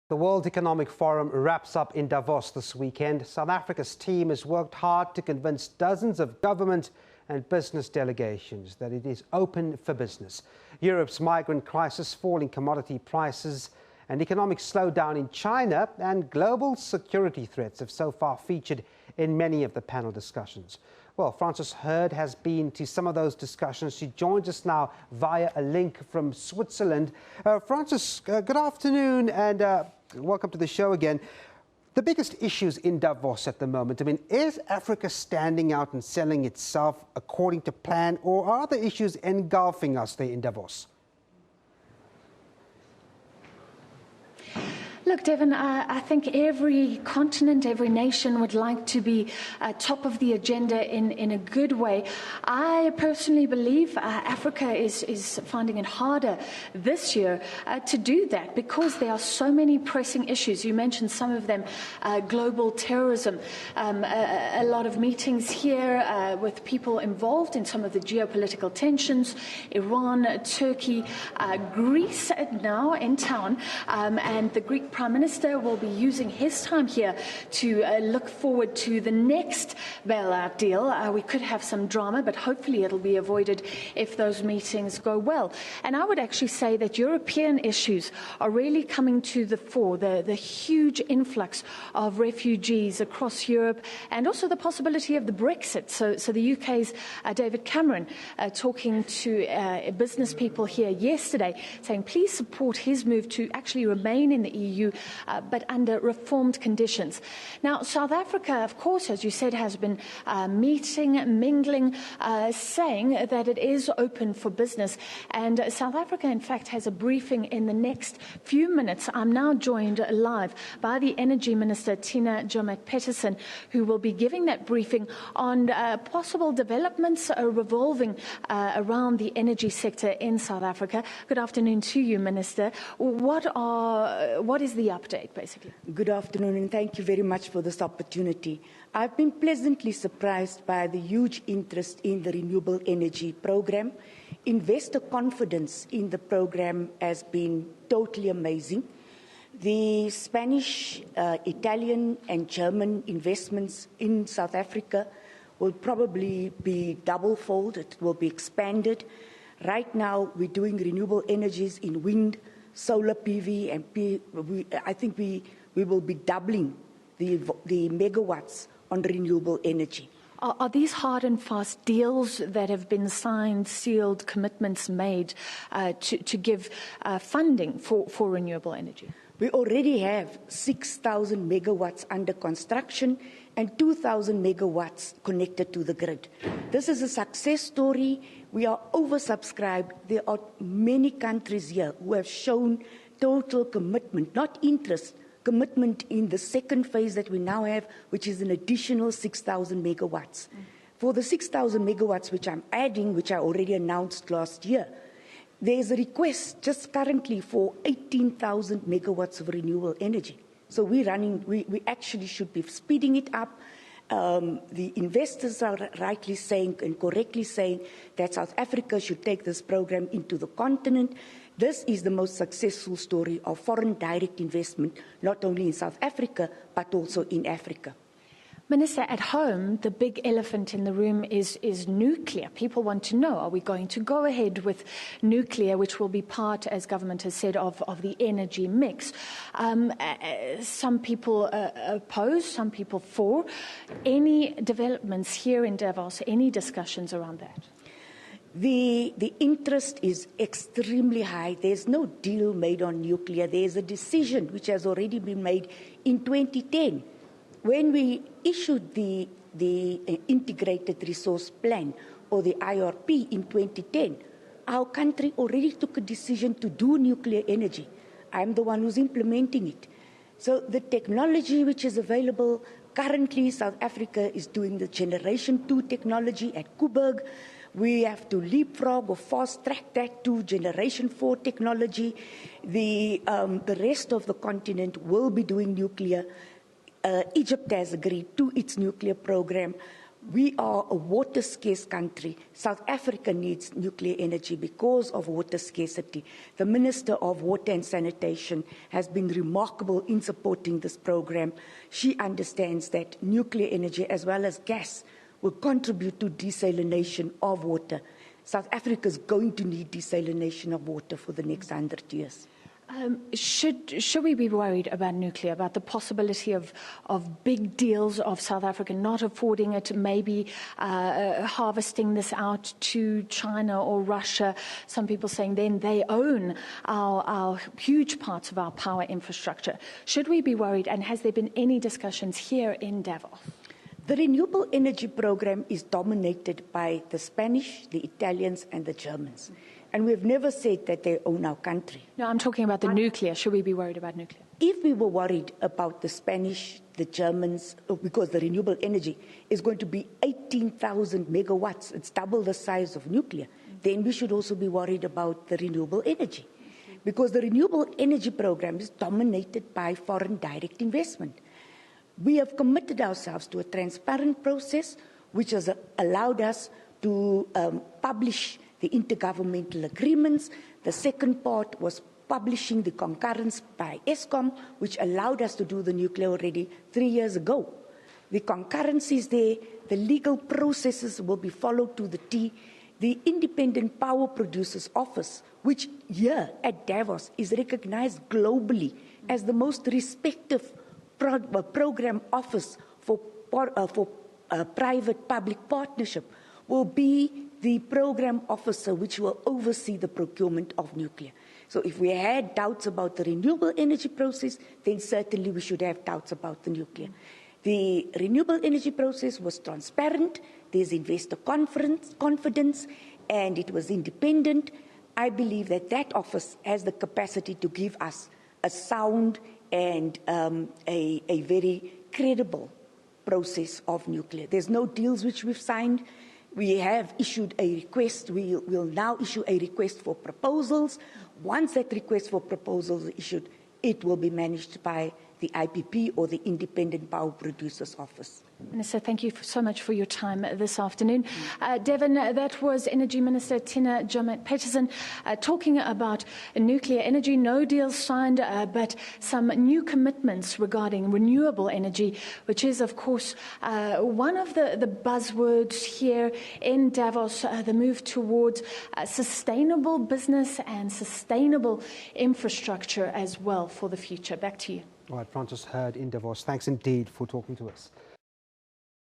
The World Economic Forum wraps up in Davos this weekend. South Africa's team has worked hard to convince dozens of government and business delegations that it is open for business. Europe's migrant crisis, falling commodity prices, an economic slowdown in China and global security threats have so far featured in many of the panel discussions. Well, Frances Hurd has been to some of those discussions. She joins us now via a link from Switzerland. Frances, good afternoon and welcome to the show again. The biggest issues in Davos at the moment, is Africa standing out and selling itself according to plan, or are the issues engulfing us there in Davos? Look, Devin, I think every continent, every nation would like to be top of the agenda in a good way. I personally believe Africa is finding it harder this year to do that because there are so many pressing issues. You mentioned some of them, global terrorism, a lot of meetings here with people involved in some of the geopolitical tensions, Iran, Turkey, Greece now in town, and the Greek Prime Minister will be using his time here to look forward to the next bailout deal. We could have some drama, but hopefully it'll be avoided if those meetings go well. And I would actually say that European issues are really coming to the fore, the huge influx of refugees across Europe and also the possibility of the Brexit. So the UK's David Cameron talking to business people here yesterday saying please support his move to actually remain in the EU but under reformed conditions. Now, South Africa, of course, as you said, has been meeting, mingling, saying that it is open for business. And South Africa, in fact, has a briefing in the next few minutes. I'm now joined live by the Energy Minister, Joemat Petterson, who will be giving that briefing on possible developments revolving around the energy sector in South Africa. Good afternoon to you, Minister. What is the update, basically? Good afternoon, and thank you very much for this opportunity. I've been pleasantly surprised by the huge interest in the renewable energy program. Investor confidence in the program has been totally amazing. The Spanish, Italian, and German investments in South Africa will probably be double-fold. It will be expanded. Right now, we're doing renewable energies in wind, solar PV, and I think we will be doubling the megawatts on renewable energy. Are these hard and fast deals that have been signed, sealed, commitments made to give funding for renewable energy? We already have 6,000 megawatts under construction and 2,000 megawatts connected to the grid. This is a success story. We are oversubscribed. There are many countries here who have shown total commitment, not interest, commitment in the second phase that we now have, which is an additional 6,000 megawatts. For the 6,000 megawatts which I'm adding, which I already announced last year, there is a request just currently for 18,000 megawatts of renewable energy. So we actually should be speeding it up. The investors are rightly saying and correctly saying that South Africa should take this program into the continent. This is the most successful story of foreign direct investment, not only in South Africa, but also in Africa. Minister, at home, the big elephant in the room is nuclear. People want to know, are we going to go ahead with nuclear, which will be part, as government has said, of the energy mix? Some people oppose, some people for. Any developments here in Davos, any discussions around that? The interest is extremely high. There's no deal made on nuclear. There's a decision which has already been made in 2010. When we issued the Integrated Resource Plan, or the IRP, in 2010, our country already took a decision to do nuclear energy. I'm the one who's implementing it. So the technology which is available, currently South Africa is doing the Generation 2 technology at Koeberg. We have to leapfrog or fast-track that to Generation 4 technology. The rest of the continent will be doing nuclear. Egypt has agreed to its nuclear program. We are a water-scarce country. South Africa needs nuclear energy because of water scarcity. The Minister of Water and Sanitation has been remarkable in supporting this program. She understands that nuclear energy as well as gas will contribute to desalination of water. South Africa is going to need desalination of water for the next 100 years. Should we be worried about nuclear, about the possibility of big deals of South Africa not affording it, maybe harvesting this out to China or Russia? Some people saying then they own our huge parts of our power infrastructure. Should we be worried, and has there been any discussions here in Davos? The renewable energy program is dominated by the Spanish, the Italians, and the Germans. And we've never said that they own our country. No, I'm talking about the nuclear. Should we be worried about nuclear? If we were worried about the Spanish, the Germans, because the renewable energy is going to be 18,000 megawatts, it's double the size of nuclear, then we should also be worried about the renewable energy. Because the renewable energy program is dominated by foreign direct investment. We have committed ourselves to a transparent process which has allowed us to publish the intergovernmental agreements. The second part was publishing the concurrence by Eskom, which allowed us to do the nuclear already 3 years ago. The concurrence is there. The legal processes will be followed to the T. The Independent Power Producers Office, which here at Davos is recognized globally as the most respected program office for private-public partnership, will be the program officer which will oversee the procurement of nuclear. So if we had doubts about the renewable energy process, then certainly we should have doubts about the nuclear. The renewable energy process was transparent, there's investor confidence, and it was independent. I believe that that office has the capacity to give us a sound and a very credible process of nuclear. There's no deals which we've signed. We have issued a request. We will now issue a request for proposals. Once that request for proposals is issued, it will be managed by the IPP or the Independent Power Producers Office. Minister, thank you so much for your time this afternoon. Devon, that was Energy Minister Tina Joemat Petterson talking about nuclear energy. No deals signed, but some new commitments regarding renewable energy, which is, of course, one of the buzzwords here in Davos, the move towards sustainable business and sustainable infrastructure as well for the future. Back to you. All right, Francis Hurd in Davos. Thanks indeed for talking to us.